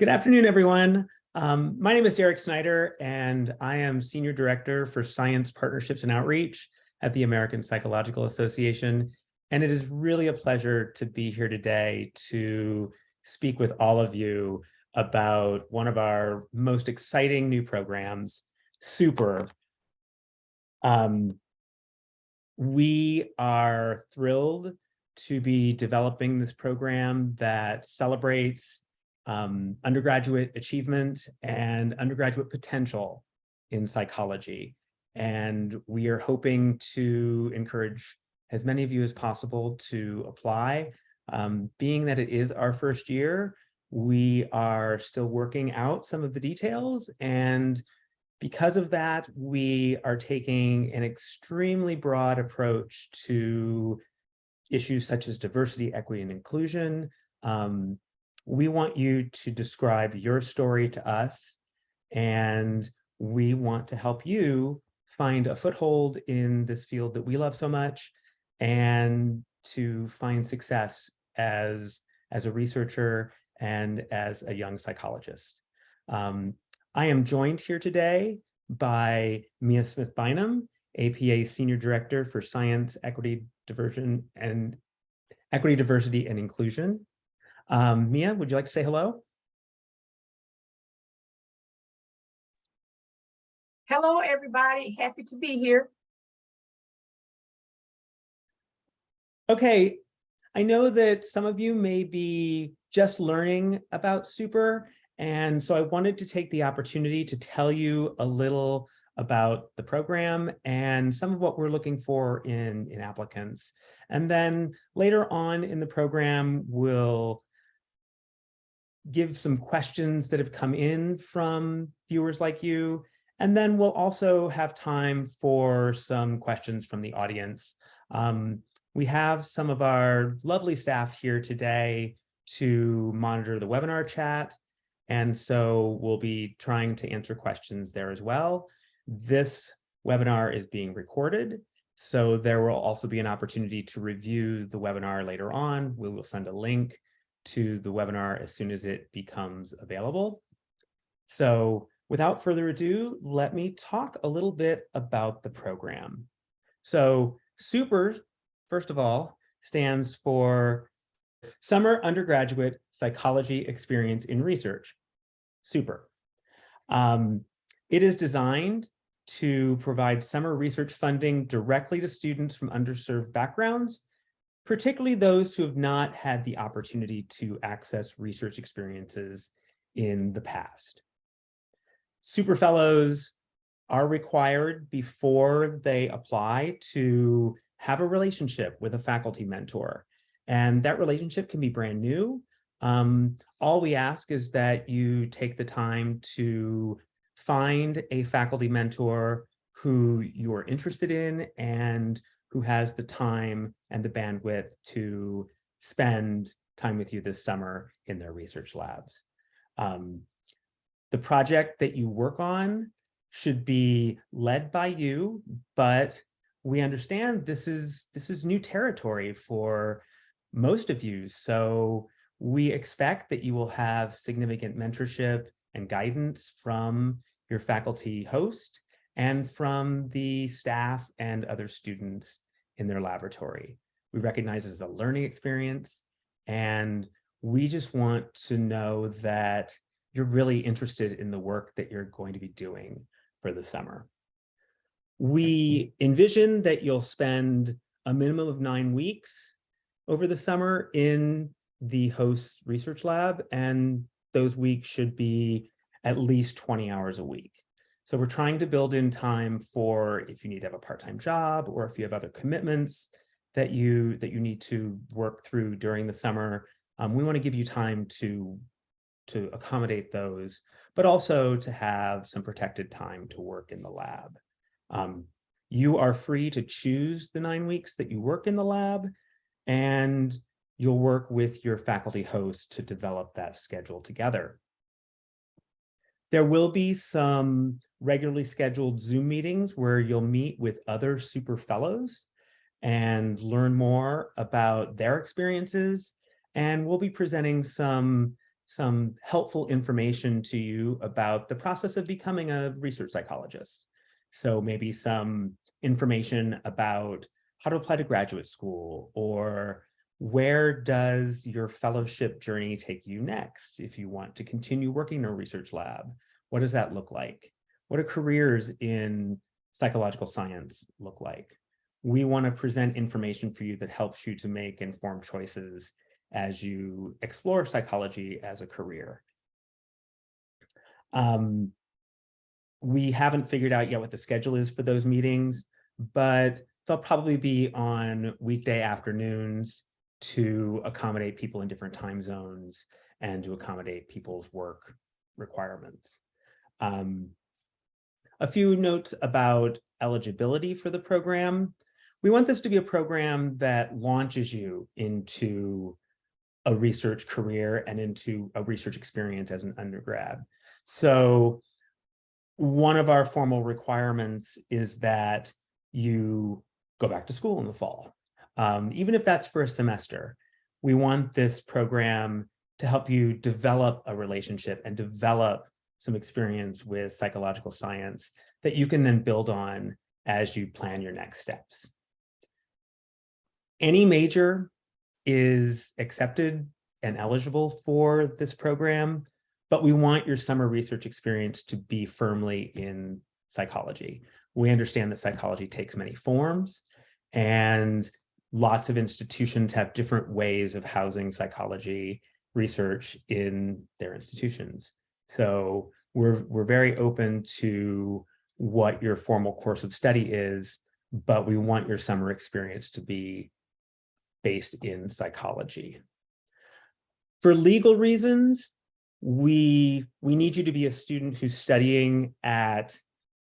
Good afternoon, everyone. My name is Derek Snyder, and I am Senior Director for Science Partnerships and Outreach at the American Psychological Association. And it is really a pleasure to be here today to speak with all of you about one of our most exciting new programs, SUPER. We are thrilled to be developing this program that celebrates undergraduate achievement and undergraduate potential in psychology. And we are hoping to encourage as many of you as possible to apply. Being that it is our first year, we are still working out some of the details, and because of that, we are taking an extremely broad approach to issues such as diversity, equity, and inclusion. We want you to describe your story to us, and we want to help you find a foothold in this field that we love so much and to find success as a researcher and as a young psychologist. I am joined here today by Mia Smith-Bynum, APA Senior Director for Science, Equity, Diversity, and Inclusion. Mia, would you like to say hello? Hello, everybody. Happy to be here. Okay, I know that some of you may be just learning about SUPER, and so I wanted to take the opportunity to tell you a little about the program and some of what we're looking for in applicants. And then later on in the program, we'll give some questions that have come in from viewers like you. And then we'll also have time for some questions from the audience. We have some of our lovely staff here today to monitor the webinar chat. And so we'll be trying to answer questions there as well. This webinar is being recorded, so there will also be an opportunity to review the webinar later on. We will send a link to the webinar as soon as it becomes available. So without further ado, let me talk a little bit about the program. So SUPER, first of all, stands for Summer Undergraduate Psychology Experience in Research, SUPER. It is designed to provide summer research funding directly to students from underserved backgrounds, particularly those who have not had the opportunity to access research experiences in the past. SUPER fellows are required before they apply to have a relationship with a faculty mentor, and that relationship can be brand new. All we ask is that you take the time to find a faculty mentor who you're interested in and who has the time and the bandwidth to spend time with you this summer in their research labs. The project that you work on should be led by you, but we understand this is new territory for most of you. So we expect that you will have significant mentorship and guidance from your faculty host and from the staff and other students in their laboratory. We recognize this as a learning experience, and we just want to know that you're really interested in the work that you're going to be doing for the summer. We envision that you'll spend a minimum of 9 weeks over the summer in the host's research lab, and those weeks should be at least 20 hours a week. So we're trying to build in time for if you need to have a part-time job or if you have other commitments that you need to work through during the summer. We want to give you time to accommodate those, but also to have some protected time to work in the lab. You are free to choose the 9 weeks that you work in the lab, and you'll work with your faculty host to develop that schedule together. There will be some regularly scheduled Zoom meetings where you'll meet with other SUPER fellows and learn more about their experiences. And we'll be presenting some some helpful information to you about the process of becoming a research psychologist. So maybe some information about how to apply to graduate school, or where does your fellowship journey take you next? If you want to continue working in a research lab, what does that look like? What do careers in psychological science look like? We want to present information for you that helps you to make informed choices as you explore psychology as a career. We haven't figured out yet what the schedule is for those meetings, but they'll probably be on weekday afternoons to accommodate people in different time zones and to accommodate people's work requirements. A few notes about eligibility for the program. We want this to be a program that launches you into a research career and into a research experience as an undergrad. So one of our formal requirements is that you go back to school in the fall. Even if that's for a semester, we want this program to help you develop a relationship and develop some experience with psychological science that you can then build on as you plan your next steps. Any major is accepted and eligible for this program, but we want your summer research experience to be firmly in psychology. We understand that psychology takes many forms, and lots of institutions have different ways of housing psychology research in their institutions. So we're very open to what your formal course of study is, but we want your summer experience to be based in psychology. For legal reasons, we need you to be a student who's studying at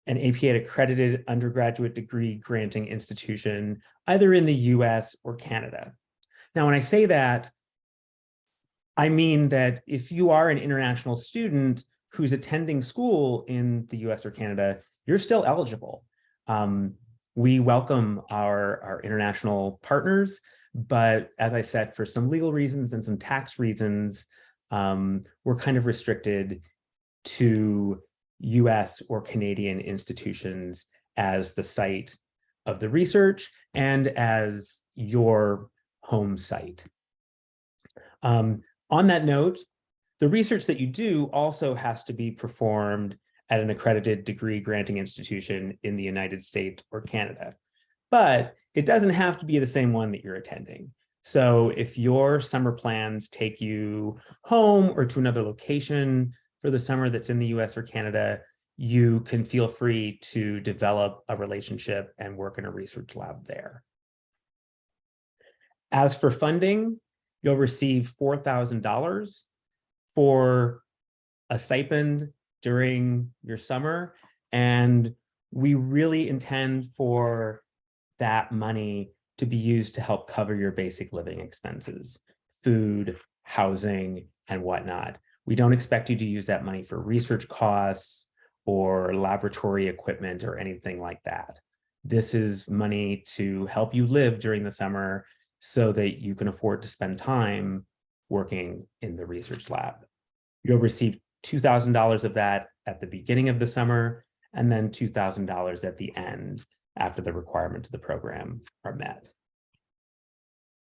an APA accredited undergraduate degree granting institution, either in the US or Canada. Now, when I say that, I mean that if you are an international student who's attending school in the US or Canada, you're still eligible. We welcome our international partners, but as I said, for some legal reasons and some tax reasons, we're kind of restricted to US or Canadian institutions as the site of the research and as your home site. On that note, the research that you do also has to be performed at an accredited degree granting institution in the United States or Canada, but it doesn't have to be the same one that you're attending. So if your summer plans take you home or to another location for the summer that's in the US or Canada, you can feel free to develop a relationship and work in a research lab there. As for funding, you'll receive $4,000 for a stipend during your summer, and we really intend for that money to be used to help cover your basic living expenses, food, housing, and whatnot. We don't expect you to use that money for research costs or laboratory equipment or anything like that. This is money to help you live during the summer so that you can afford to spend time working in the research lab. You'll receive $2,000 of that at the beginning of the summer, and then $2,000 at the end after the requirements of the program are met.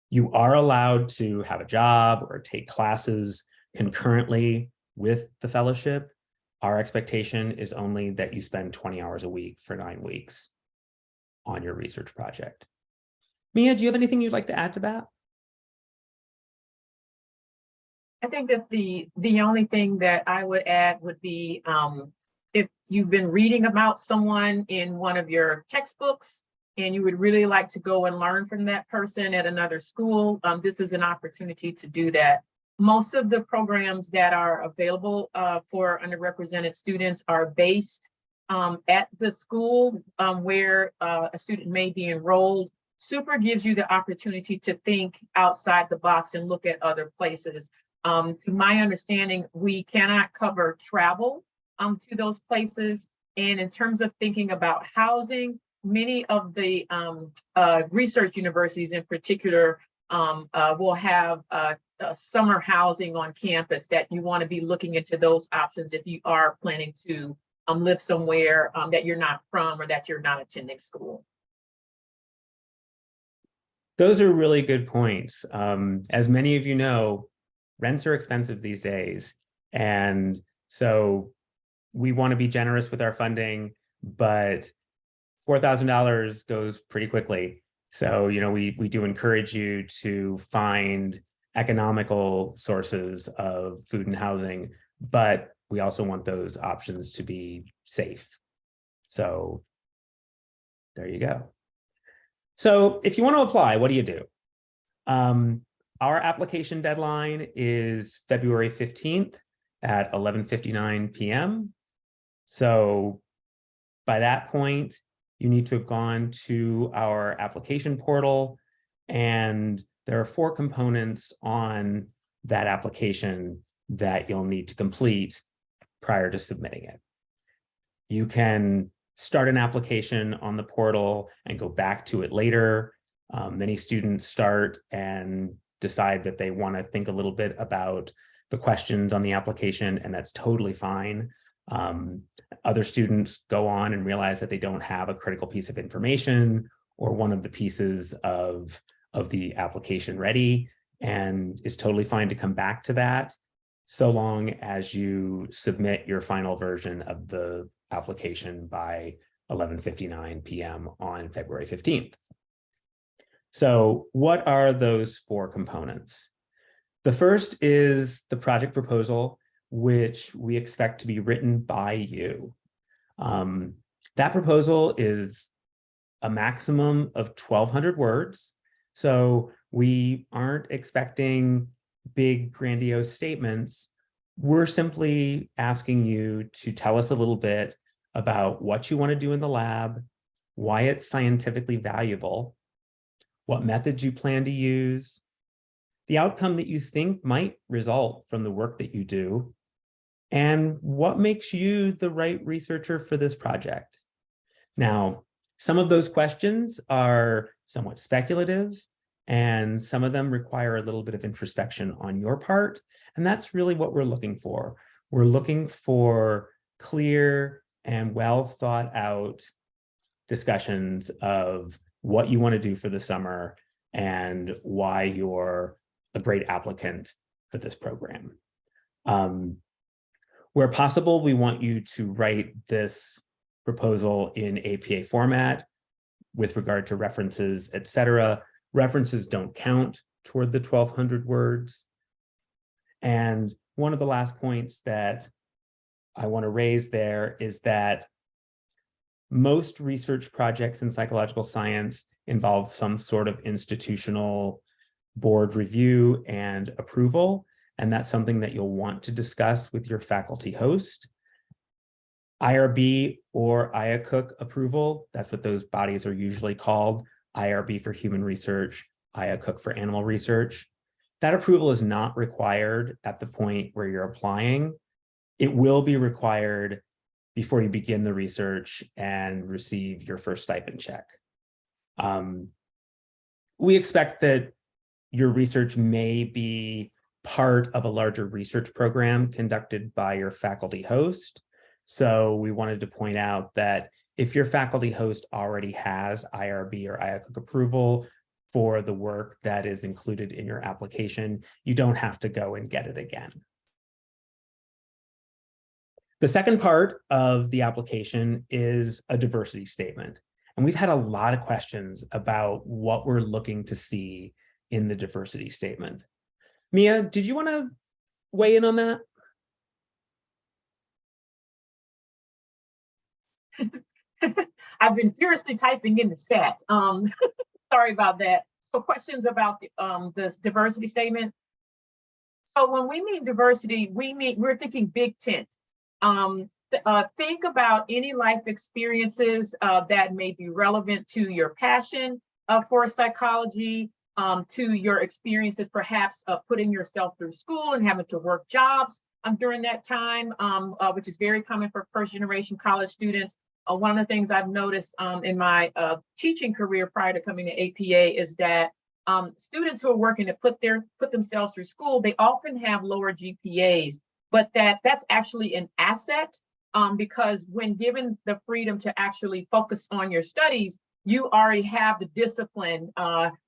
You are allowed to have a job or take classes concurrently with the fellowship. Our expectation is only that you spend 20 hours a week for 9 weeks on your research project. Mia, do you have anything you'd like to add to that? I think that the only thing that I would add would be if you've been reading about someone in one of your textbooks and you would really like to go and learn from that person at another school, this is an opportunity to do that. Most of the programs that are available for underrepresented students are based at the school where a student may be enrolled. Super gives you the opportunity to think outside the box and look at other places. To my understanding, we cannot cover travel to those places. And in terms of thinking about housing, many of the research universities in particular will have summer housing on campus, that you want to be looking into those options if you are planning to live somewhere that you're not from or that you're not attending school. Those are really good points. As many of you know, rents are expensive these days. And so we want to be generous with our funding, but $4,000 goes pretty quickly. So, we do encourage you to find economical sources of food and housing, but we also want those options to be safe. So there you go. So if you want to apply, what do you do? Our application deadline is February 15th at 11:59 p.m. So by that point, you need to have gone to our application portal, and there are 4 components on that application that you'll need to complete prior to submitting it. You can start an application on the portal and go back to it later. Many students start and decide that they want to think a little bit about the questions on the application, and that's totally fine. Other students go on and realize that they don't have a critical piece of information or one of the pieces of the application ready, and it's totally fine to come back to that, so long as you submit your final version of the application by 11:59 p.m. on February 15th. So what are those 4 components? The first is the project proposal, which we expect to be written by you. That proposal is a maximum of 1,200 words. So we aren't expecting big, grandiose statements. We're simply asking you to tell us a little bit about what you want to do in the lab, why it's scientifically valuable, what methods you plan to use, the outcome that you think might result from the work that you do, and what makes you the right researcher for this project. Now, some of those questions are somewhat speculative, and some of them require a little bit of introspection on your part, and that's really what we're looking for. We're looking for clear and well thought out discussions of what you want to do for the summer and why you're a great applicant for this program. Where possible, we want you to write this proposal in APA format with regard to references, etc. References don't count toward the 1,200 words. And one of the last points that I want to raise there is that most research projects in psychological science involve some sort of institutional board review and approval, and that's something that you'll want to discuss with your faculty host. IRB or IACUC approval, that's what those bodies are usually called, IRB for human research, IACUC for animal research. That approval is not required at the point where you're applying. It will be required before you begin the research and receive your first stipend check. We expect that your research may be part of a larger research program conducted by your faculty host. So we wanted to point out that if your faculty host already has IRB or IACUC approval for the work that is included in your application, you don't have to go and get it again. The second part of the application is a diversity statement. And we've had a lot of questions about what we're looking to see in the diversity statement. Mia, did you want to weigh in on that? I've been furiously typing in the chat. Sorry about that. So questions about this diversity statement. So when we mean diversity, we're thinking big tent. Think about any life experiences that may be relevant to your passion for psychology, to your experiences perhaps of putting yourself through school and having to work jobs during that time, which is very common for first-generation college students. One of the things I've noticed in my teaching career prior to coming to APA is that students who are working to put themselves through school, they often have lower GPAs, but that's actually an asset, because when given the freedom to actually focus on your studies, you already have the discipline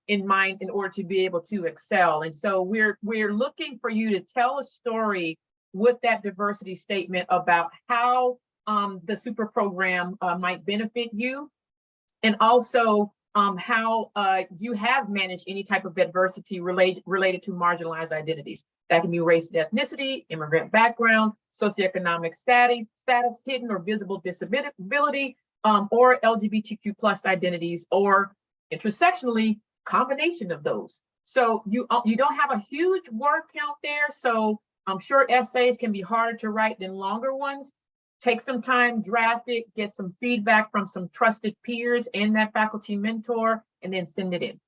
in mind in order to be able to excel. And so we're looking for you to tell a story with that diversity statement about how the super program might benefit you, and also how you have managed any type of adversity related to marginalized identities. That can be race and ethnicity, immigrant background, socioeconomic status, hidden or visible disability, or LGBTQ plus identities, or intersectionally, combination of those. So you don't have a huge word count there. So short essays can be harder to write than longer ones. Take some time, draft it, get some feedback from some trusted peers and that faculty mentor, and then send it in.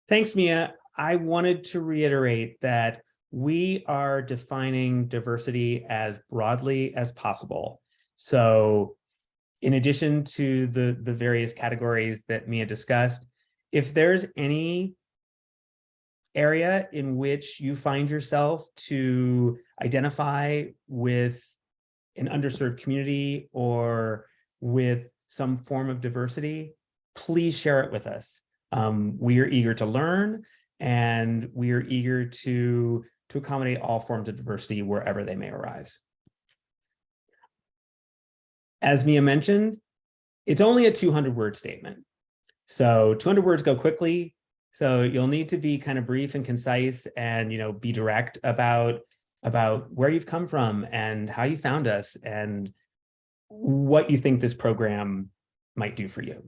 Thanks, Mia. I wanted to reiterate that we are defining diversity as broadly as possible. So in addition to the various categories that Mia discussed, if there's any area in which you find yourself to identify with an underserved community or with some form of diversity, please share it with us. We are eager to learn, and we are eager to accommodate all forms of diversity wherever they may arise. As Mia mentioned, it's only a 200-word statement. So 200 words go quickly. So you'll need to be kind of brief and concise, and be direct about where you've come from and how you found us and what you think this program might do for you.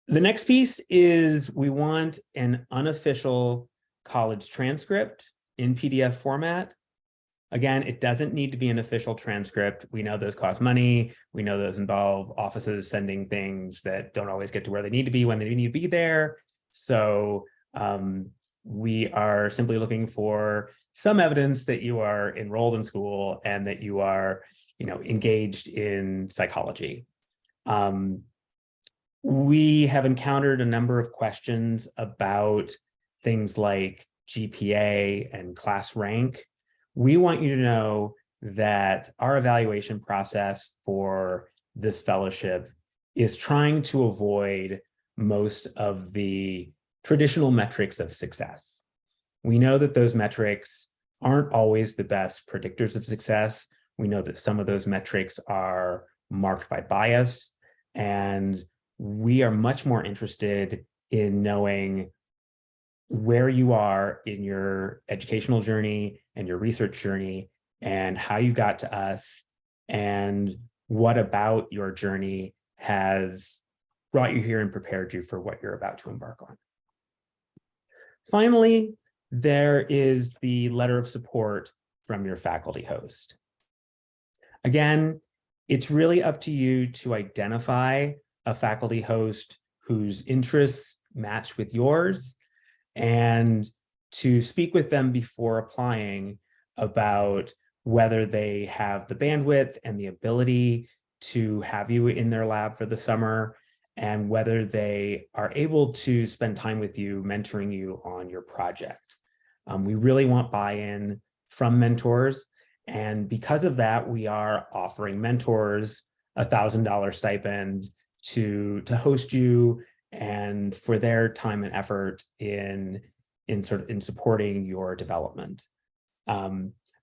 The next piece is we want an unofficial college transcript in PDF format. Again, it doesn't need to be an official transcript. We know those cost money. We know those involve offices sending things that don't always get to where they need to be when they need to be there. So we are simply looking for some evidence that you are enrolled in school and that you are, engaged in psychology. We have encountered a number of questions about things like GPA and class rank. We want you to know that our evaluation process for this fellowship is trying to avoid most of the traditional metrics of success. We know that those metrics aren't always the best predictors of success. We know that some of those metrics are marked by bias, and we are much more interested in knowing where you are in your educational journey and your research journey, and how you got to us, and what about your journey has brought you here and prepared you for what you're about to embark on. Finally, there is the letter of support from your faculty host. Again, it's really up to you to identify a faculty host whose interests match with yours, and to speak with them before applying about whether they have the bandwidth and the ability to have you in their lab for the summer, and whether they are able to spend time with you, mentoring you on your project. We really want buy-in from mentors, and because of that, we are offering mentors a $1,000 stipend to host you and for their time and effort in supporting your development.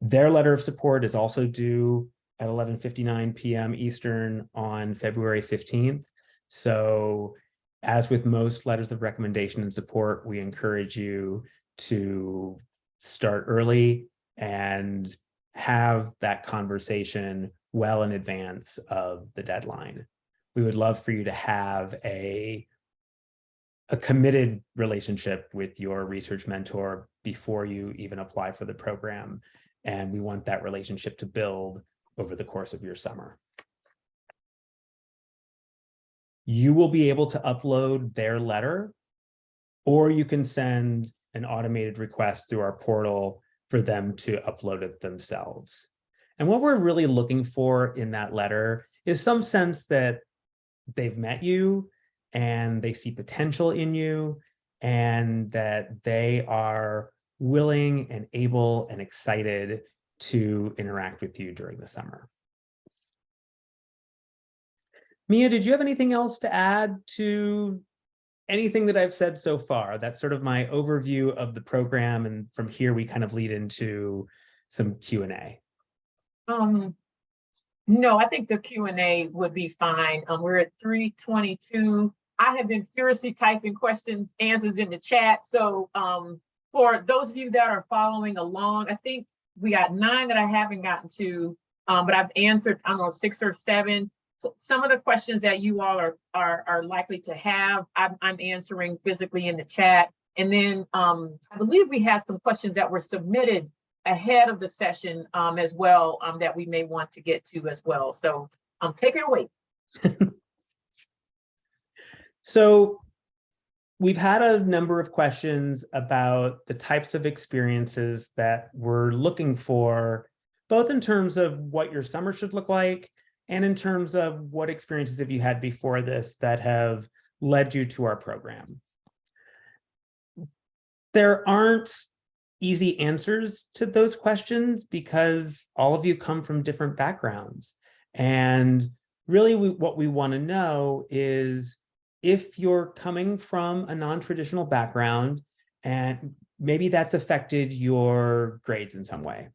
Their letter of support is also due at 11:59 p.m. Eastern on February 15th. So as with most letters of recommendation and support, we encourage you to start early and have that conversation well in advance of the deadline. We would love for you to have a committed relationship with your research mentor before you even apply for the program. And we want that relationship to build over the course of your summer. You will be able to upload their letter, or you can send an automated request through our portal for them to upload it themselves. And what we're really looking for in that letter is some sense that they've met you and they see potential in you, and that they are willing and able and excited to interact with you during the summer. Mia, did you have anything else to add to anything that I've said so far? That's sort of my overview of the program, and from here we kind of lead into some Q&A. No, I think the Q&A would be fine. We're at 3:22. I have been furiously typing questions, answers in the chat. So for those of you that are following along, I think we got 9 that I haven't gotten to, but I've answered, I don't know, 6 or 7. Some of the questions that you all are likely to have, I'm answering physically in the chat. And then I believe we had some questions that were submitted ahead of the session as well, that we may want to get to as well. So take it away. So we've had a number of questions about the types of experiences that we're looking for, both in terms of what your summer should look like, and in terms of what experiences have you had before this that have led you to our program. There aren't easy answers to those questions because all of you come from different backgrounds. And really what we want to know is, if you're coming from a non-traditional background and maybe that's affected your grades in some way,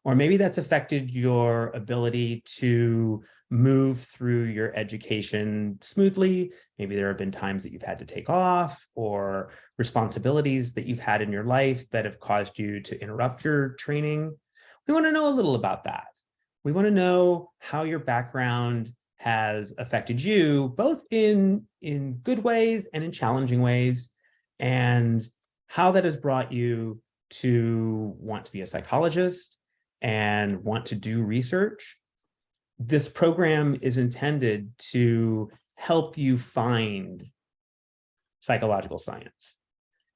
or maybe that's affected your ability to move through your education smoothly. Maybe there have been times that you've had to take off, or responsibilities that you've had in your life that have caused you to interrupt your training. We want to know a little about that. We want to know how your background has affected you, both in good ways and in challenging ways, and how that has brought you to want to be a psychologist and want to do research. This program is intended to help you find psychological science.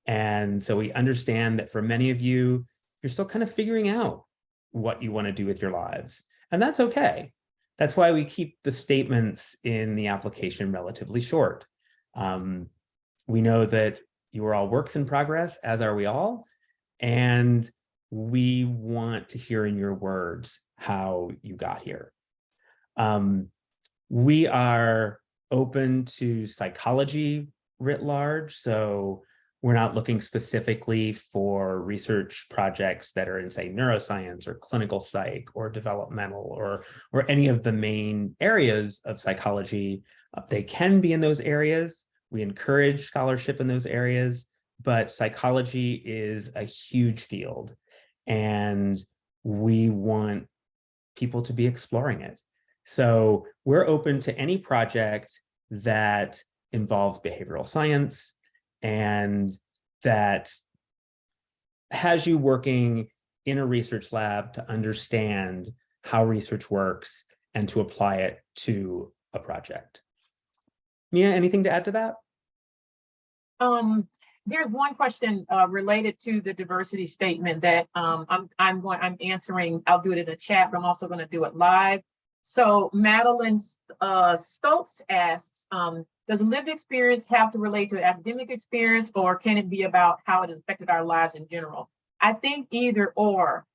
And so we understand that for many of you, you're still kind of figuring out what you want to do with your lives. And that's okay. That's why we keep the statements in the application relatively short. We know that you are all works in progress, as are we all. And we want to hear in your words how you got here. We are open to psychology writ large, so we're not looking specifically for research projects that are in, say, neuroscience or clinical psych or developmental or any of the main areas of psychology. They can be in those areas. We encourage scholarship in those areas, but psychology is a huge field, and we want people to be exploring it. So we're open to any project that involves behavioral science and that has you working in a research lab to understand how research works and to apply it to a project. Mia, anything to add to that? There's one question related to the diversity statement that I'm answering. I'll do it in the chat, but I'm also going to do it live. So Madeline Stoltz asks, does lived experience have to relate to academic experience, or can it be about how it affected our lives in general? I think either or.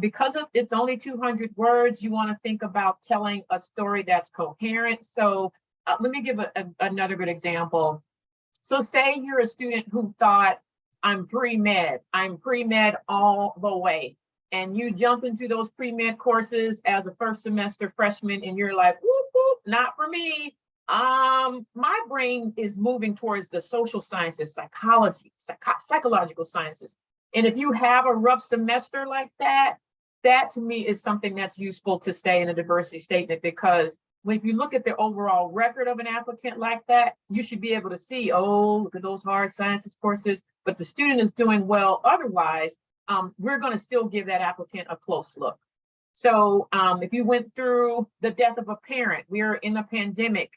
Because it's only 200 words, you want to think about telling a story that's coherent. So let me give another good example. So say you're a student who thought, I'm pre-med all the way. And you jump into those pre-med courses as a first semester freshman and you're like, whoop, whoop, not for me. My brain is moving towards the social sciences, psychology, psychological sciences. And if you have a rough semester like that, that to me is something that's useful to stay in a diversity statement, because if you look at the overall record of an applicant like that, you should be able to see, oh, look at those hard sciences courses, but the student is doing well otherwise, we're going to still give that applicant a close look. So if you went through the death of a parent, we're in the pandemic,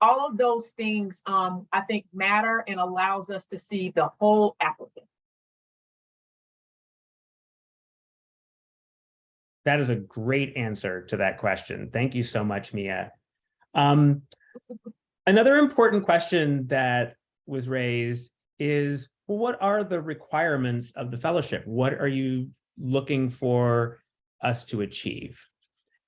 all of those things I think matter and allows us to see the whole applicant. That is a great answer to that question. Thank you so much, Mia. Another important question that was raised is, well, what are the requirements of the fellowship? What are you looking for us to achieve?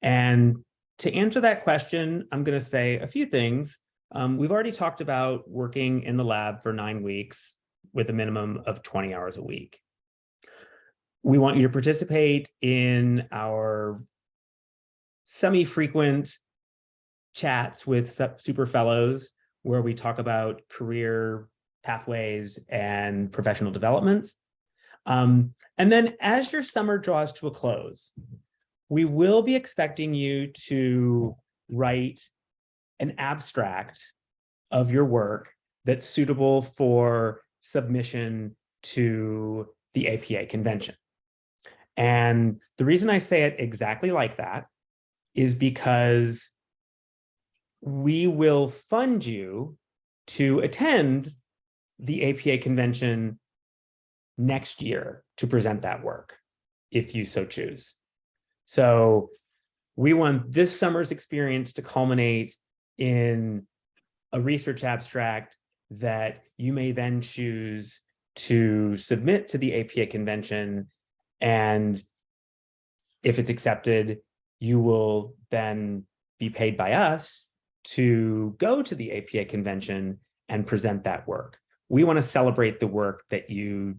And to answer that question, I'm going to say a few things. We've already talked about working in the lab for 9 weeks with a minimum of 20 hours a week. We want you to participate in our semi-frequent chats with super fellows, where we talk about career pathways and professional development. And then as your summer draws to a close, we will be expecting you to write an abstract of your work that's suitable for submission to the APA convention. And the reason I say it exactly like that is because we will fund you to attend the APA convention next year to present that work, if you so choose. So we want this summer's experience to culminate in a research abstract that you may then choose to submit to the APA convention. And if it's accepted, you will then be paid by us to go to the APA convention and present that work. We want to celebrate the work that you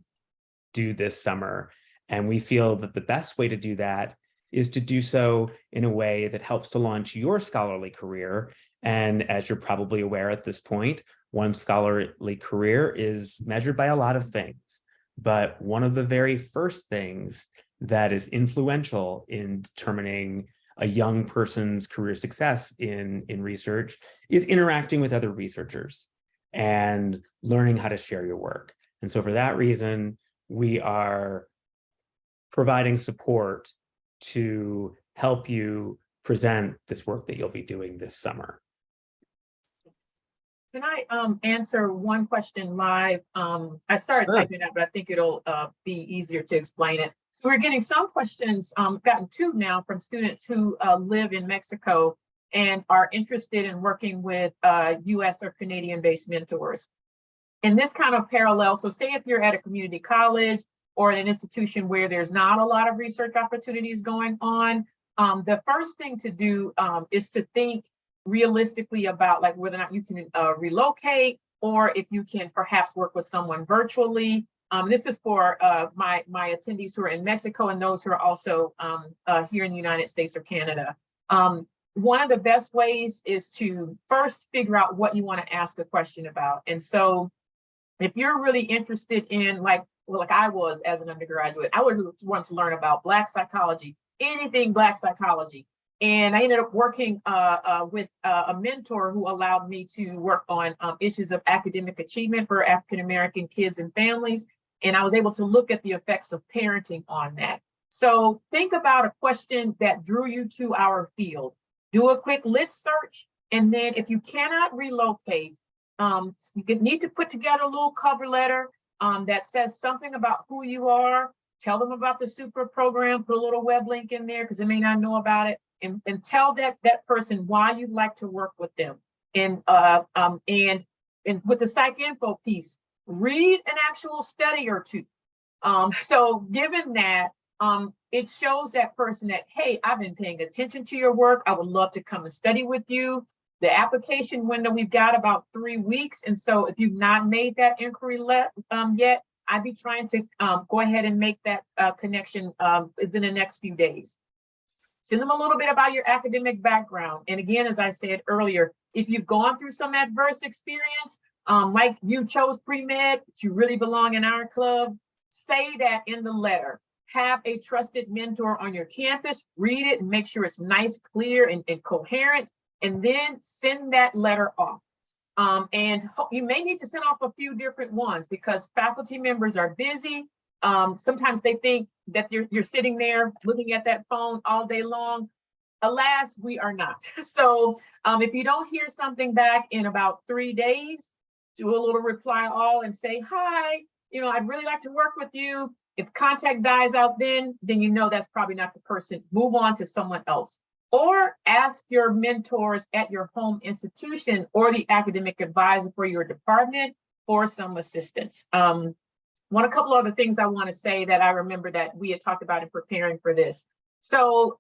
do this summer. And we feel that the best way to do that is to do so in a way that helps to launch your scholarly career. And as you're probably aware at this point, one scholarly career is measured by a lot of things. But one of the very first things that is influential in determining a young person's career success in research is interacting with other researchers and learning how to share your work. And so for that reason, we are providing support to help you present this work that you'll be doing this summer. Can I answer one question live? I started typing out, but I think it'll be easier to explain it. So we're getting some questions, gotten 2 now from students who live in Mexico and are interested in working with US or Canadian-based mentors. And this kind of parallel, so say if you're at a community college or an institution where there's not a lot of research opportunities going on, the first thing to do is to think realistically about like whether or not you can relocate, or if you can perhaps work with someone virtually. This is for my attendees who are in Mexico and those who are also here in the United States or Canada. One of the best ways is to first figure out what you want to ask a question about. And so if you're really interested in like I was as an undergraduate, I would want to learn about Black psychology, anything Black psychology. And I ended up working with a mentor who allowed me to work on issues of academic achievement for African-American kids and families. And I was able to look at the effects of parenting on that. So think about a question that drew you to our field. Do a quick lit search. And then if you cannot relocate, you need to put together a little cover letter that says something about who you are. Tell them about the super program, put a little web link in there because they may not know about it. And tell that person why you'd like to work with them. And with the PsycInfo piece, read an actual study or 2. So given that, it shows that person that, hey, I've been paying attention to your work. I would love to come and study with you. The application window, we've got about 3 weeks. And so if you've not made that inquiry yet, I'd be trying to go ahead and make that connection within the next few days. Send them a little bit about your academic background. And again, as I said earlier, if you've gone through some adverse experience, like you chose pre-med, but you really belong in our club, say that in the letter. Have a trusted mentor on your campus, read it and make sure it's nice, clear, and coherent, and then send that letter off. And you may need to send off a few different ones because faculty members are busy. Sometimes they think that you're sitting there looking at that phone all day long. Alas, we are not. So if you don't hear something back in about 3 days, do a little reply all and say, hi, I'd really like to work with you. If contact dies out then you know that's probably not the person. Move on to someone else. or ask your mentors at your home institution or the academic advisor for your department for some assistance. A couple other things I want to say that I remember that we had talked about in preparing for this. So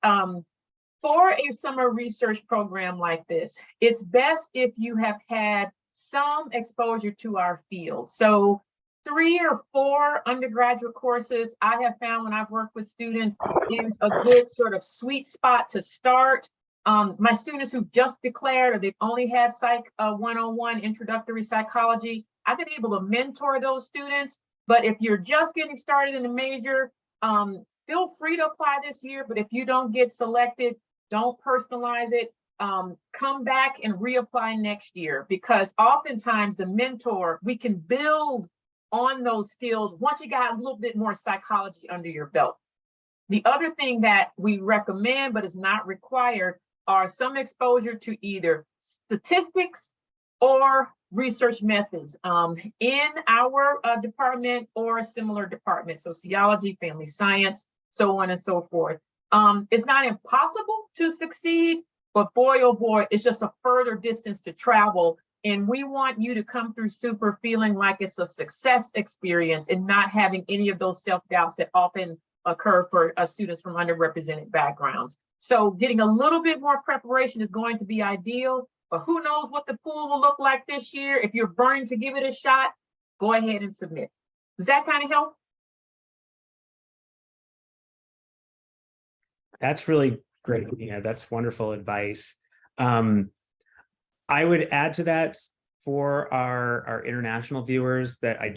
for a summer research program like this, it's best if you have had some exposure to our field. So 3 or 4 undergraduate courses I have found when I've worked with students is a good sort of sweet spot to start. My students who just declared or they've only had Psych 101 introductory psychology, I've been able to mentor those students. But if you're just getting started in a major, feel free to apply this year. But if you don't get selected, don't personalize it. Come back and reapply next year, because oftentimes the mentor, we can build on those skills once you got a little bit more psychology under your belt. The other thing that we recommend, but is not required, are some exposure to either statistics or research methods in our department or a similar department, sociology, family science, so on and so forth. It's not impossible to succeed, but boy, oh boy, it's just a further distance to travel. And we want you to come through super feeling like it's a success experience and not having any of those self-doubts that often occur for students from underrepresented backgrounds. So getting a little bit more preparation is going to be ideal, but who knows what the pool will look like this year. If you're burning to give it a shot, go ahead and submit. Does that kind of help? That's really great. Yeah, that's wonderful advice. I would add to that for our international viewers that I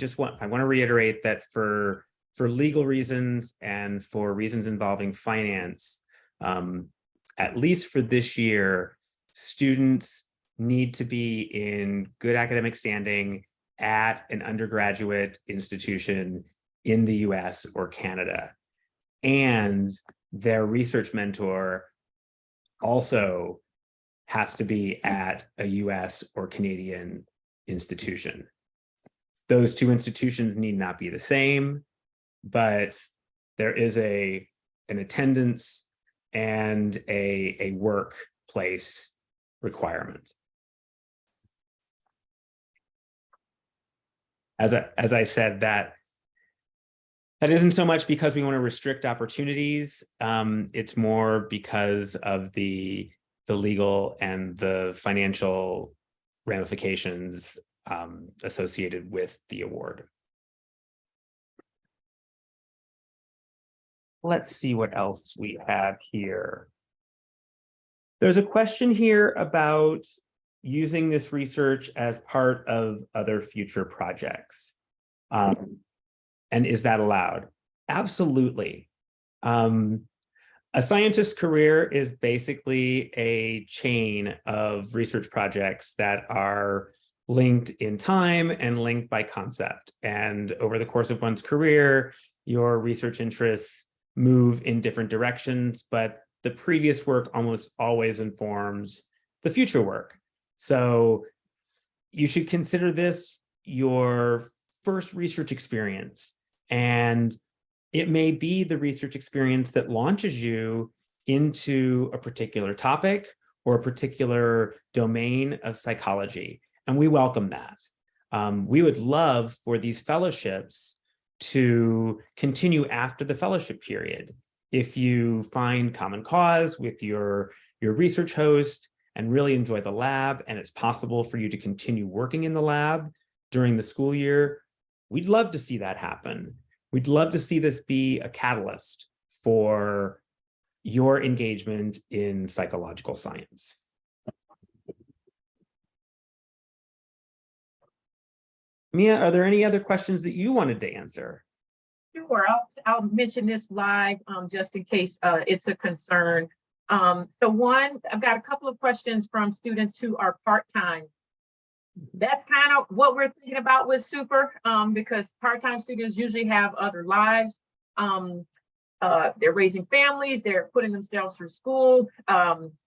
want to reiterate that for legal reasons and for reasons involving finance, at least for this year, students need to be in good academic standing at an undergraduate institution in the US or Canada. And their research mentor also has to be at a US or Canadian institution. Those two institutions need not be the same, but there is an attendance and a workplace requirement. As I said, that isn't so much because we want to restrict opportunities. It's more because of the legal and the financial ramifications associated with the award. Let's see what else we have here. There's a question here about using this research as part of other future projects. And is that allowed? Absolutely. A scientist's career is basically a chain of research projects that are linked in time and linked by concept. And over the course of one's career, your research interests move in different directions, but the previous work almost always informs the future work. So you should consider this your first research experience. And it may be the research experience that launches you into a particular topic or a particular domain of psychology. And we welcome that. We would love for these fellowships to continue after the fellowship period. If you find common cause with your research host and really enjoy the lab, and it's possible for you to continue working in the lab during the school year, we'd love to see that happen. We'd love to see this be a catalyst for your engagement in psychological science. Mia, are there any other questions that you wanted to answer? Sure, I'll mention this live just in case it's a concern. So one, I've got a couple of questions from students who are part-time. That's kind of what we're thinking about with Super, because part-time students usually have other lives. They're raising families, they're putting themselves through school.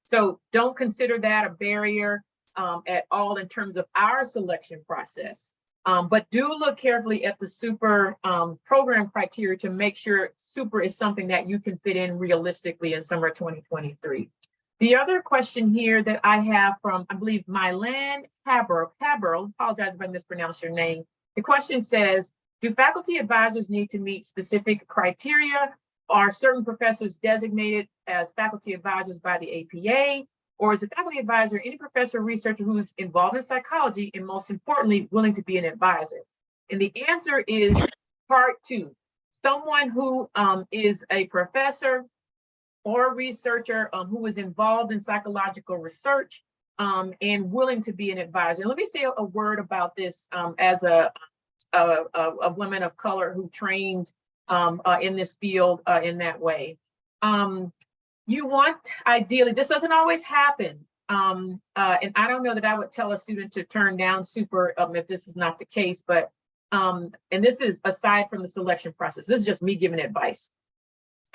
So don't consider that a barrier at all in terms of our selection process. But do look carefully at the Super program criteria to make sure Super is something that you can fit in realistically in summer 2023. The other question here that I have from, I believe, Mylan Haberl, apologize if I mispronounce your name. The question says, do faculty advisors need to meet specific criteria? Are certain professors designated as faculty advisors by the APA? Or is a faculty advisor any professor or researcher who's involved in psychology and most importantly, willing to be an advisor? And the answer is part two. Someone who is a professor or a researcher who is involved in psychological research and willing to be an advisor. Let me say a word about this as a woman of color who trained in this field in that way. You want, ideally, this doesn't always happen. And I don't know that I would tell a student to turn down super if this is not the case, but, and this is aside from the selection process, this is just me giving advice.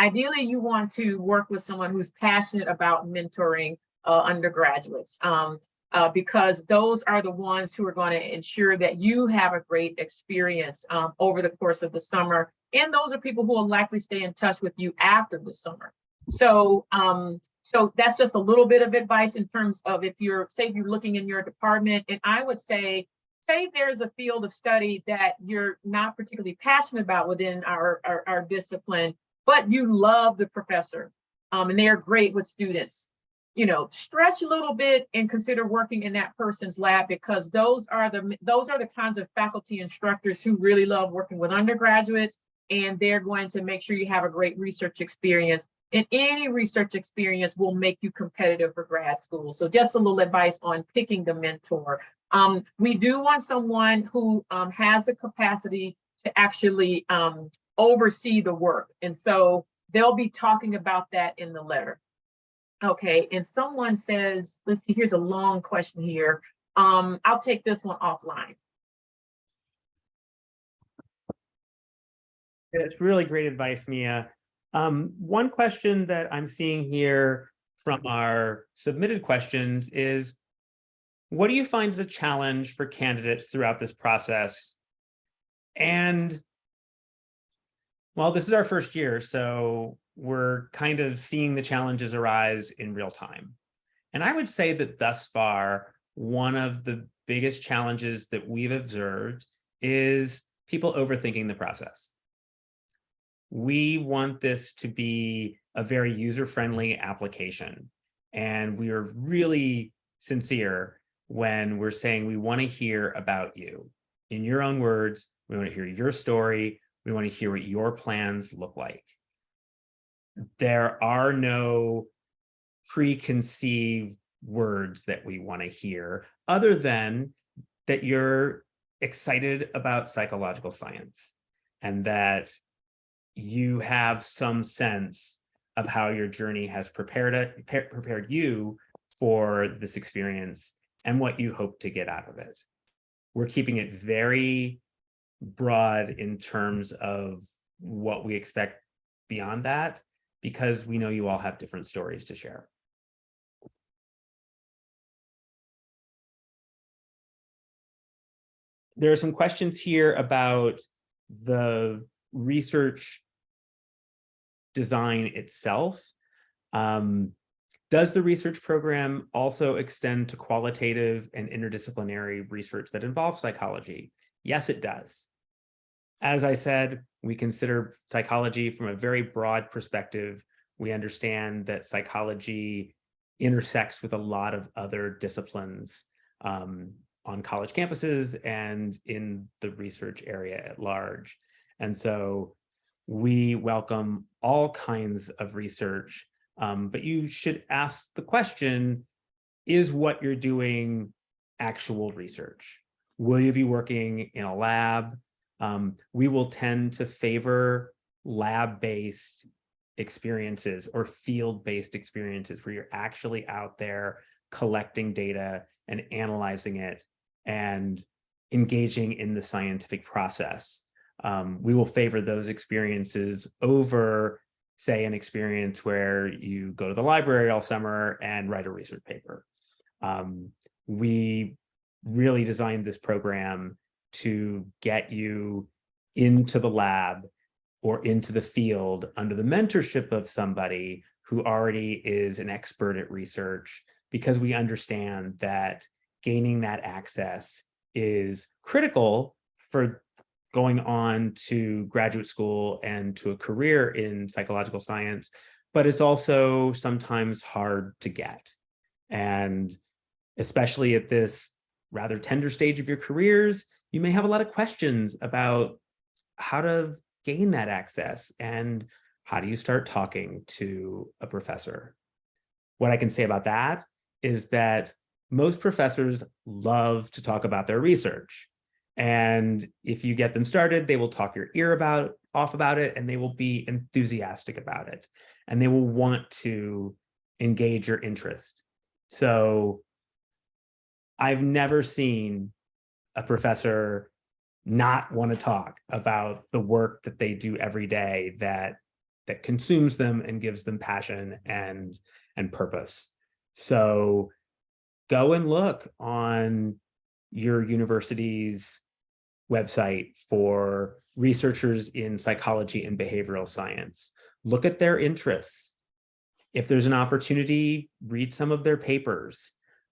Ideally, you want to work with someone who's passionate about mentoring undergraduates because those are the ones who are going to ensure that you have a great experience over the course of the summer. And those are people who will likely stay in touch with you after the summer. So, so that's just a little bit of advice in terms of if you're, say if you're looking in your department, and I would say there's a field of study that you're not particularly passionate about within our discipline, but you love the professor and they are great with students. You know, stretch a little bit and consider working in that person's lab because those are the kinds of faculty instructors who really love working with undergraduates, and they're going to make sure you have a great research experience. And any research experience will make you competitive for grad school. So just a little advice on picking the mentor. We do want someone who has the capacity to actually oversee the work. And so they'll be talking about that in the letter. Okay, and someone says, let's see, here's a long question here. I'll take this one offline. It's really great advice, Mia. One question that I'm seeing here from our submitted questions is, what do you find is a challenge for candidates throughout this process? And well, this is our first year, so we're kind of seeing the challenges arise in real time. And I would say that thus far, one of the biggest challenges that we've observed is people overthinking the process. We want this to be a very user-friendly application. And we are really sincere when we're saying we want to hear about you. In your own words, we want to hear your story. We want to hear what your plans look like. There are no preconceived words that we want to hear other than that you're excited about psychological science and that you have some sense of how your journey has prepared you for this experience and what you hope to get out of it. We're keeping it very broad in terms of what we expect beyond that, because we know you all have different stories to share. There are some questions here about the research design itself. Does the research program also extend to qualitative and interdisciplinary research that involves psychology? Yes, it does. As I said, we consider psychology from a very broad perspective. We understand that psychology intersects with a lot of other disciplines on college campuses and in the research area at large. And so we welcome all kinds of research, but you should ask the question, is what you're doing actual research? Will you be working in a lab? We will tend to favor lab-based experiences or field-based experiences where you're actually out there collecting data and analyzing it and engaging in the scientific process. We will favor those experiences over, say, an experience where you go to the library all summer and write a research paper. We really designed this program to get you into the lab or into the field under the mentorship of somebody who already is an expert at research, because we understand that gaining that access is critical for going on to graduate school and to a career in psychological science, but it's also sometimes hard to get. And especially at this rather tender stage of your careers, you may have a lot of questions about how to gain that access and how do you start talking to a professor. What I can say about that is that most professors love to talk about their research. And if you get them started, they will talk your ear off about it, and they will be enthusiastic about it. And they will want to engage your interest. So I've never seen a professor not want to talk about the work that they do every day that consumes them and gives them passion and purpose. So go and look on your university's website for researchers in psychology and behavioral science. Look at their interests. If there's an opportunity, read some of their papers.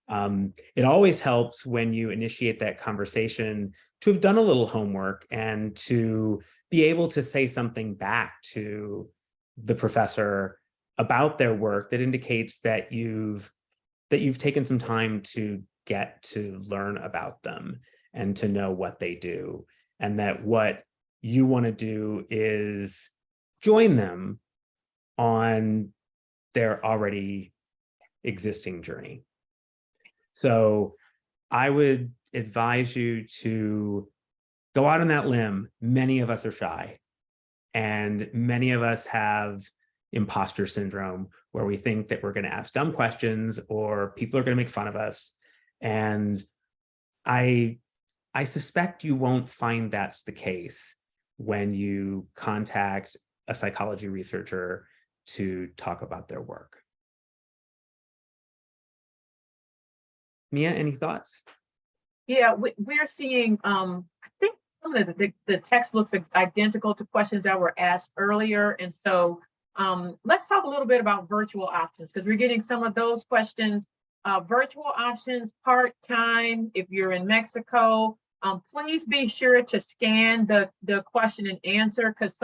It always helps when you initiate that conversation to have done a little homework and to be able to say something back to the professor about their work that indicates that you've taken some time to get to learn about them and to know what they do, and that what you want to do is join them on their already existing journey. So I would advise you to go out on that limb. Many of us are shy, and many of us have imposter syndrome, where we think that we're going to ask dumb questions or people are going to make fun of us. And I suspect you won't find that's the case when you contact a psychology researcher to talk about their work. Mia, any thoughts? Yeah, we're seeing, I think some of the text looks identical to questions that were asked earlier. And so let's talk a little bit about virtual options, because we're getting some of those questions. Virtual options, part-time, if you're in Mexico, please be sure to scan the question and answer, because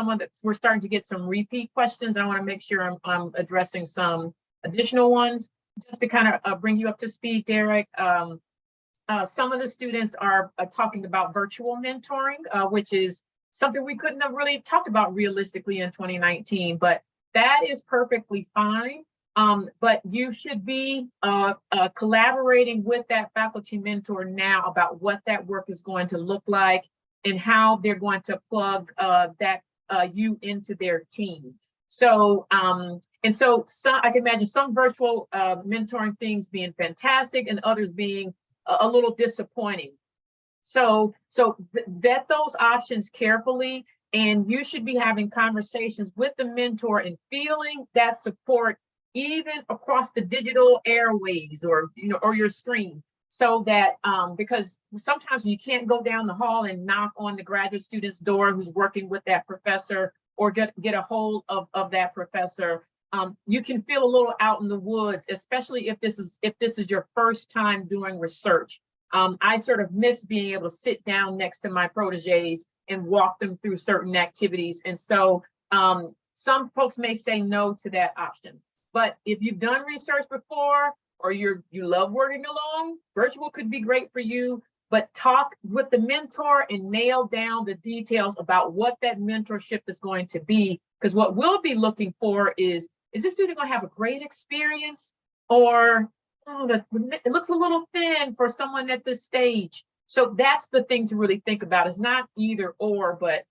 we're starting to get some repeat questions. I want to make sure I'm addressing some additional ones. Just to kind of bring you up to speed, Derek, some of the students are talking about virtual mentoring, which is something we couldn't have really talked about realistically in 2019, but that is perfectly fine. But you should be collaborating with that faculty mentor now about what that work is going to look like and how they're going to plug you into their team. So, and so I can imagine some virtual mentoring things being fantastic and others being a little disappointing. So vet those options carefully, and you should be having conversations with the mentor and feeling that support even across the digital airways or your screen. So that because sometimes you can't go down the hall and knock on the graduate student's door who's working with that professor, or get a hold of that professor. You can feel a little out in the woods, especially if this is your first time doing research. I sort of miss being able to sit down next to my proteges and walk them through certain activities. And so some folks may say no to that option. But if you've done research before, or you love working along, virtual could be great for you. But talk with the mentor and nail down the details about what that mentorship is going to be. Because what we'll be looking for is this student going to have a great experience, or it looks a little thin for someone at this stage? So that's the thing to really think about. It's not either or, but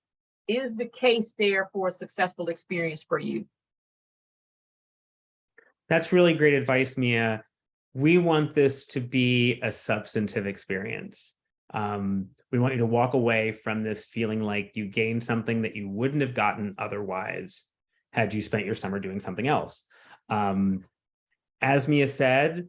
is the case there for a successful experience for you? That's really great advice, Mia. We want this to be a substantive experience. We want you to walk away from this feeling like you gained something that you wouldn't have gotten otherwise had you spent your summer doing something else. As Mia said,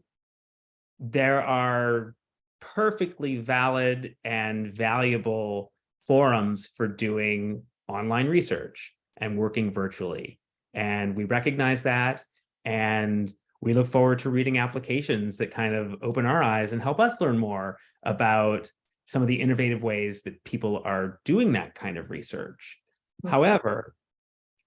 there are perfectly valid and valuable forums for doing online research and working virtually. And we recognize that. And we look forward to reading applications that kind of open our eyes and help us learn more about some of the innovative ways that people are doing that kind of research. However,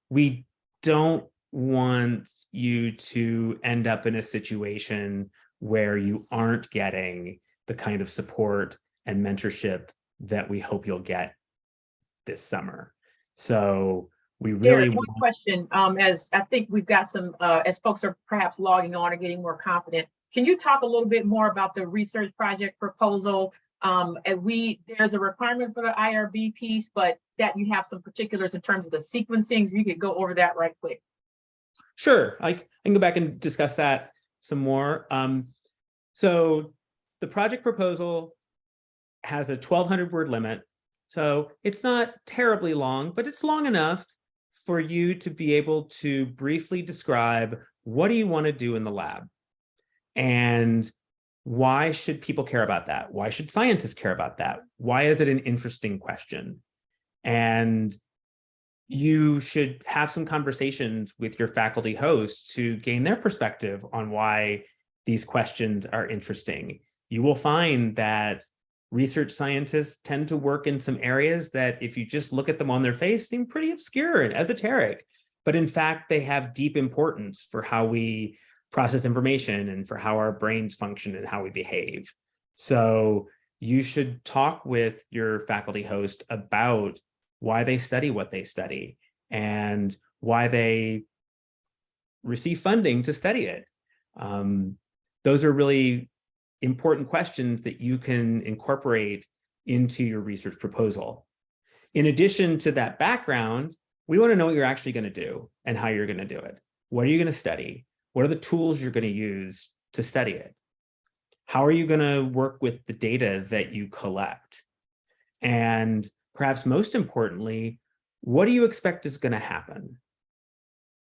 we don't want you to end up in a situation where you aren't getting the kind of support and mentorship that we hope you'll get this summer. So we really One question, as I think we've got some, as folks are perhaps logging on or getting more confident, can you talk a little bit more about the research project proposal? And there's a requirement for the IRB piece, but that you have some particulars in terms of the sequencing, so you could go over that right quick. Sure, I can go back and discuss that some more. So the project proposal has a 1,200 word limit. So it's not terribly long, but it's long enough for you to be able to briefly describe what do you want to do in the lab? And why should people care about that? Why should scientists care about that? Why is it an interesting question? And you should have some conversations with your faculty host to gain their perspective on why these questions are interesting. You will find that research scientists tend to work in some areas that, if you just look at them on their face, seem pretty obscure and esoteric. But in fact, they have deep importance for how we process information and for how our brains function and how we behave. So you should talk with your faculty host about why they study what they study and why they receive funding to study it. Those are really important questions that you can incorporate into your research proposal. In addition to that background, we want to know what you're actually going to do and how you're going to do it. What are you going to study? What are the tools you're going to use to study it? How are you going to work with the data that you collect? And perhaps most importantly, what do you expect is going to happen?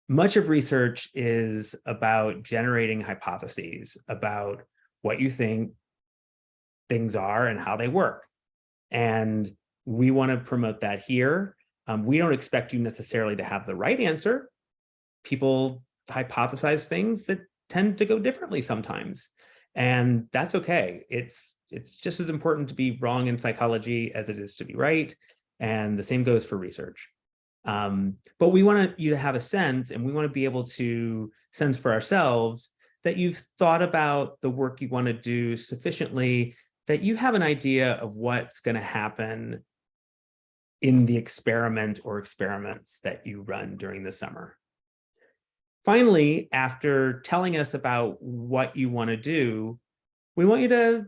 Much of research is about generating hypotheses about what you think things are and how they work. And we want to promote that here. We don't expect you necessarily to have the right answer. People hypothesize things that tend to go differently sometimes. And that's okay. It's just as important to be wrong in psychology as it is to be right. And the same goes for research. But we want you to have a sense, and we want to be able to sense for ourselves that you've thought about the work you want to do sufficiently that you have an idea of what's going to happen in the experiment or experiments that you run during the summer. Finally, after telling us about what you want to do, we want you to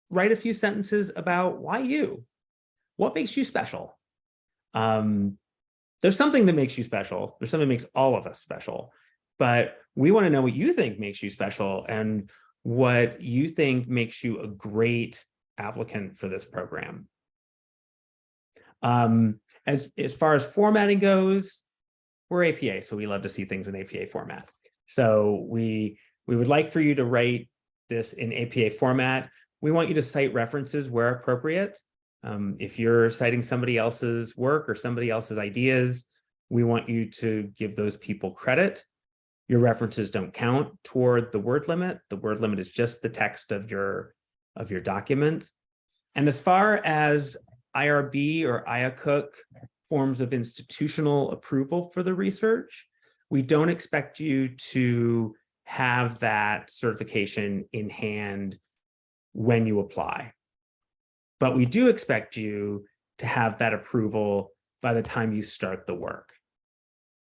write a few sentences about why you. What makes you special? There's something that makes you special. There's something that makes all of us special. But we want to know what you think makes you special and what you think makes you a great applicant for this program. As far as formatting goes, we're APA, so we love to see things in APA format. So we would like for you to write this in APA format. We want you to cite references where appropriate. If you're citing somebody else's work or somebody else's ideas, we want you to give those people credit. Your references don't count toward the word limit. The word limit is just the text of your document. And as far as IRB or IACUC forms of institutional approval for the research, we don't expect you to have that certification in hand when you apply. But we do expect you to have that approval by the time you start the work.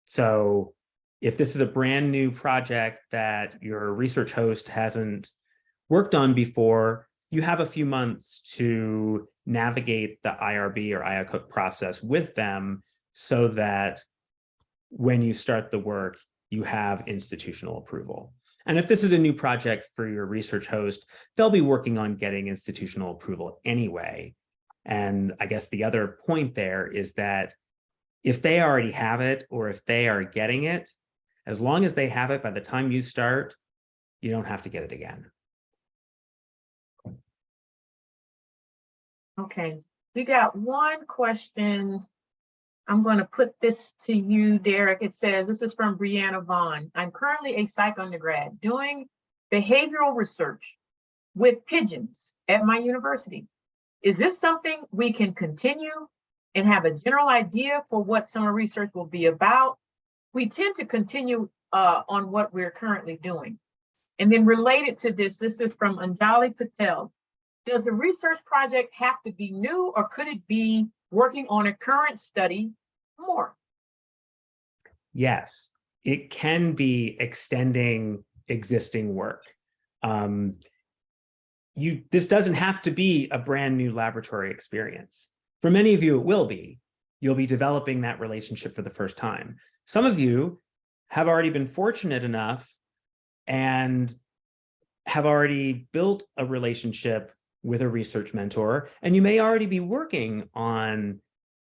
So if this is a brand new project that your research host hasn't worked on before, you have a few months to navigate the IRB or IACUC process with them so that when you start the work, you have institutional approval. And if this is a new project for your research host, they'll be working on getting institutional approval anyway. And I guess the other point there is that if they already have it, or if they are getting it, as long as they have it by the time you start, you don't have to get it again. Okay, we got one question I'm going to put this to you, Derek. It says, this is from Brianna Vaughn. I'm currently a psych undergrad doing behavioral research with pigeons at my university. Is this something we can continue and have a general idea for what summer research will be about? We tend to continue on what we're currently doing. And then related to this is from Anjali Patel. Does the research project have to be new, or could it be working on a current study more? Yes, it can be extending existing work. This doesn't have to be a brand new laboratory experience. For many of you, it will be. You'll be developing that relationship for the first time. Some of you have already been fortunate enough and have already built a relationship with a research mentor, and you may already be working on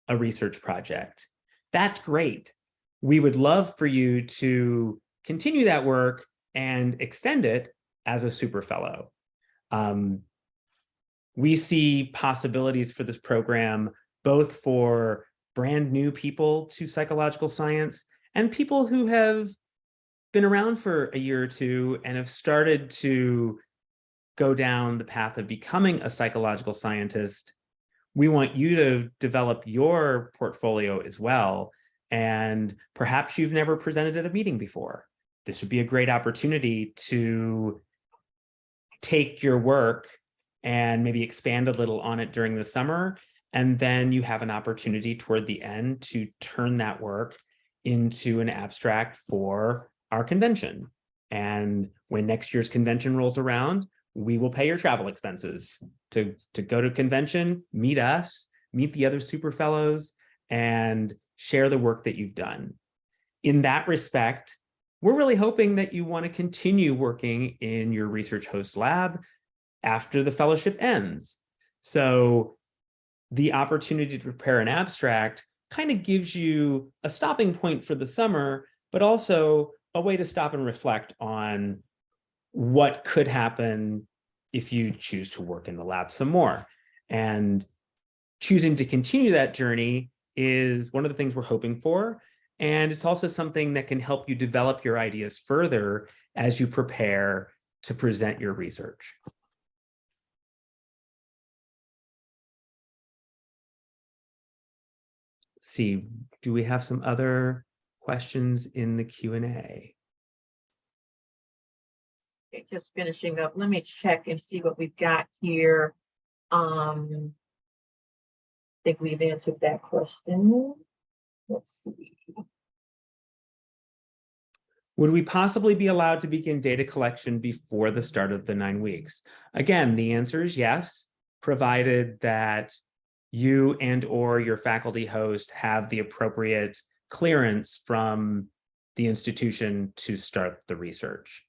a research project. That's great. We would love for you to continue that work and extend it as a super fellow. We see possibilities for this program, both for brand new people to psychological science and people who have been around for a year or two and have started to go down the path of becoming a psychological scientist. We want you to develop your portfolio as well. And perhaps you've never presented at a meeting before. This would be a great opportunity to take your work and maybe expand a little on it during the summer. And then you have an opportunity toward the end to turn that work into an abstract for our convention. And when next year's convention rolls around, we will pay your travel expenses to go to convention, meet us, meet the other super fellows, and share the work that you've done. In that respect, we're really hoping that you want to continue working in your research host lab after the fellowship ends. So the opportunity to prepare an abstract kind of gives you a stopping point for the summer, but also a way to stop and reflect on what could happen if you choose to work in the lab some more. And choosing to continue that journey is one of the things we're hoping for. And it's also something that can help you develop your ideas further as you prepare to present your research. Let's see, do we have some other questions in the Q&A? Okay, just finishing up. Let me check and see what we've got here. I think we've answered that question. Let's see. Would we possibly be allowed to begin data collection before the start of the 9 weeks? Again, the answer is yes, provided that you and or your faculty host have the appropriate clearance from the institution to start the research.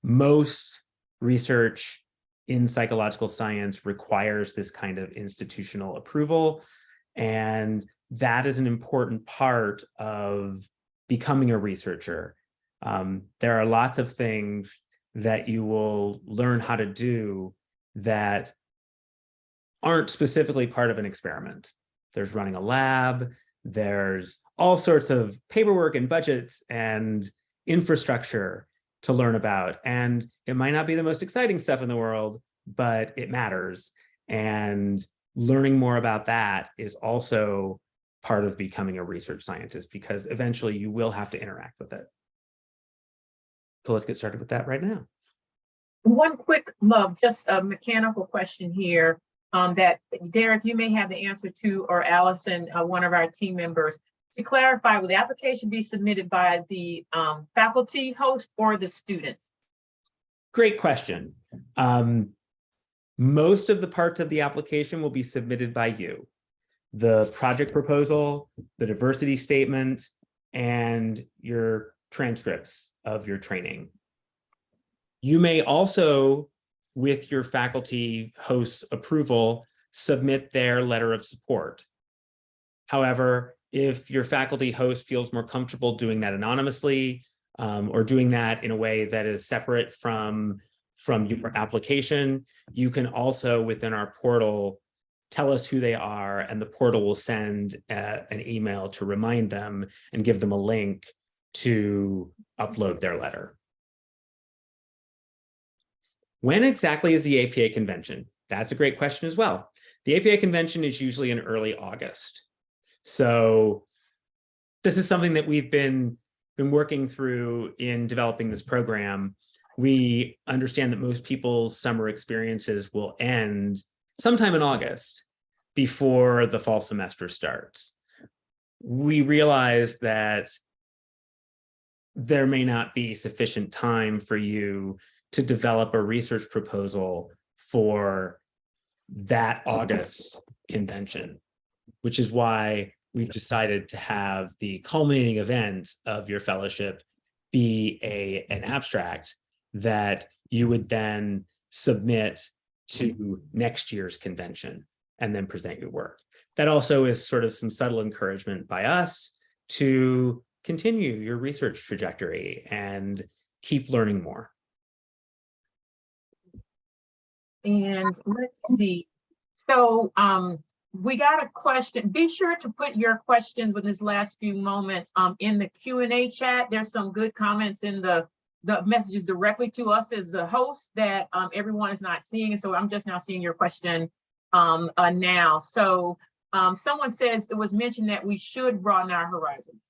Most research in psychological science requires this kind of institutional approval, and that is an important part of becoming a researcher. There are lots of things that you will learn how to do that aren't specifically part of an experiment. There's running a lab, there's all sorts of paperwork and budgets and infrastructure to learn about. And it might not be the most exciting stuff in the world, but it matters. And learning more about that is also part of becoming a research scientist, because eventually you will have to interact with it. So let's get started with that right now. One quick, just a mechanical question here that Derek, you may have the answer to, or Allison, one of our team members. To clarify, will the application be submitted by the faculty host or the student? Great question. Most of the parts of the application will be submitted by you. The project proposal, the diversity statement, and your transcripts of your training. You may also, with your faculty host's approval, submit their letter of support. However, if your faculty host feels more comfortable doing that anonymously, or doing that in a way that is separate from your application, you can also, within our portal, tell us who they are, and the portal will send an email to remind them and give them a link to upload their letter. When exactly is the APA convention? That's a great question as well. The APA convention is usually in early August. So this is something that we've been working through in developing this program. We understand that most people's summer experiences will end sometime in August before the fall semester starts. We realize that there may not be sufficient time for you to develop a research proposal for that August convention, which is why we've decided to have the culminating event of your fellowship be an abstract that you would then submit to next year's convention and then present your work. That also is sort of some subtle encouragement by us to continue your research trajectory and keep learning more. And let's see. So we got a question. Be sure to put your questions with this last few moments in the Q&A chat. There's some good comments in the messages directly to us as the host that everyone is not seeing. So I'm just now seeing your question now. So someone says it was mentioned that we should broaden our horizons.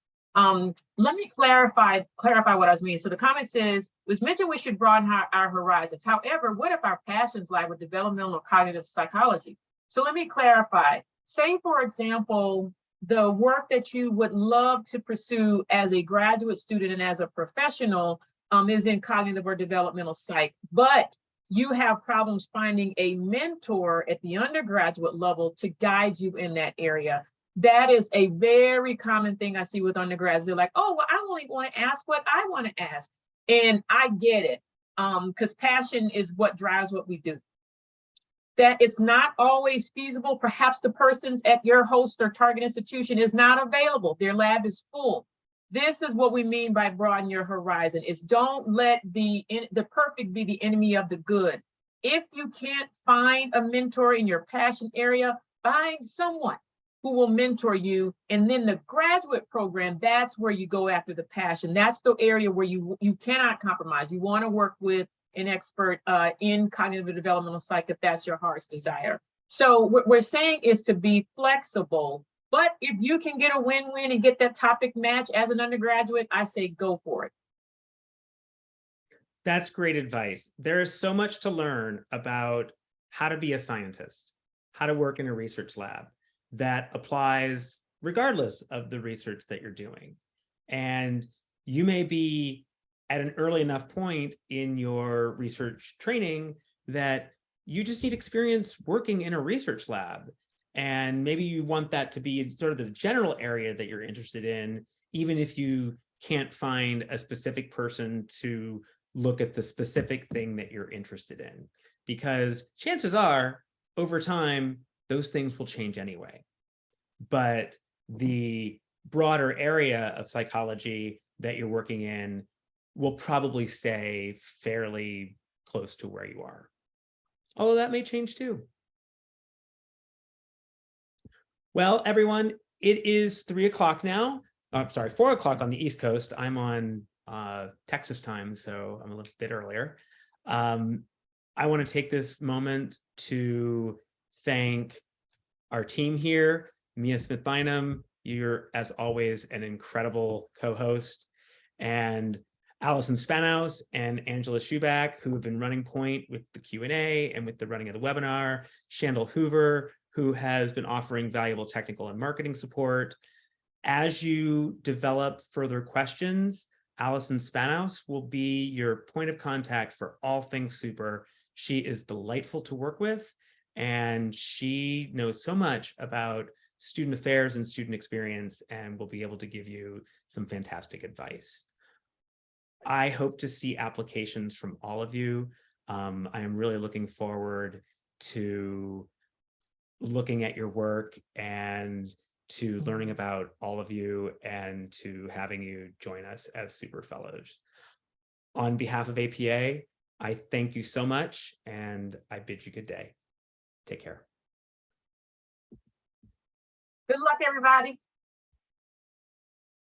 Let me clarify what I was meaning. So the comment says, it was mentioned we should broaden our horizons. However, what if our passions lie with developmental or cognitive psychology? So let me clarify. Say, for example, the work that you would love to pursue as a graduate student and as a professional is in cognitive or developmental psych, but you have problems finding a mentor at the undergraduate level to guide you in that area. That is a very common thing I see with undergrads. They're like, oh, well, I only want to ask what I want to ask. And I get it, because passion is what drives what we do. That it's not always feasible. Perhaps the persons at your host or target institution is not available. Their lab is full. This is what we mean by broaden your horizon, is don't let the perfect be the enemy of the good. If you can't find a mentor in your passion area, find someone who will mentor you. And then the graduate program, that's where you go after the passion. That's the area where you cannot compromise. You want to work with an expert in cognitive and developmental psych if that's your heart's desire. So what we're saying is to be flexible, but if you can get a win-win and get that topic match as an undergraduate, I say go for it. That's great advice. There's so much to learn about how to be a scientist, how to work in a research lab that applies regardless of the research that you're doing. And you may be at an early enough point in your research training that you just need experience working in a research lab. And maybe you want that to be sort of the general area that you're interested in, even if you can't find a specific person to look at the specific thing that you're interested in. Because chances are, over time, those things will change anyway. But the broader area of psychology that you're working in will probably stay fairly close to where you are. Although that may change too. Well, everyone, it is 3 o'clock now. I'm sorry, 4 o'clock on the East Coast. I'm on Texas time, so I'm a little bit earlier. I want to take this moment to thank our team here. Mia Smith-Bynum, you're, as always, an incredible co-host. And Allison Spanos and Angela Schubach, who have been running point with the Q&A and with the running of the webinar. Shandell Hoover, who has been offering valuable technical and marketing support. As you develop further questions, Allison Spanos will be your point of contact for all things super. She is delightful to work with, and she knows so much about student affairs and student experience, and will be able to give you some fantastic advice. I hope to see applications from all of you. I am really looking forward to looking at your work and to learning about all of you and to having you join us as Super Fellows. On behalf of APA, I thank you so much, and I bid you good day. Take care. Good luck, everybody.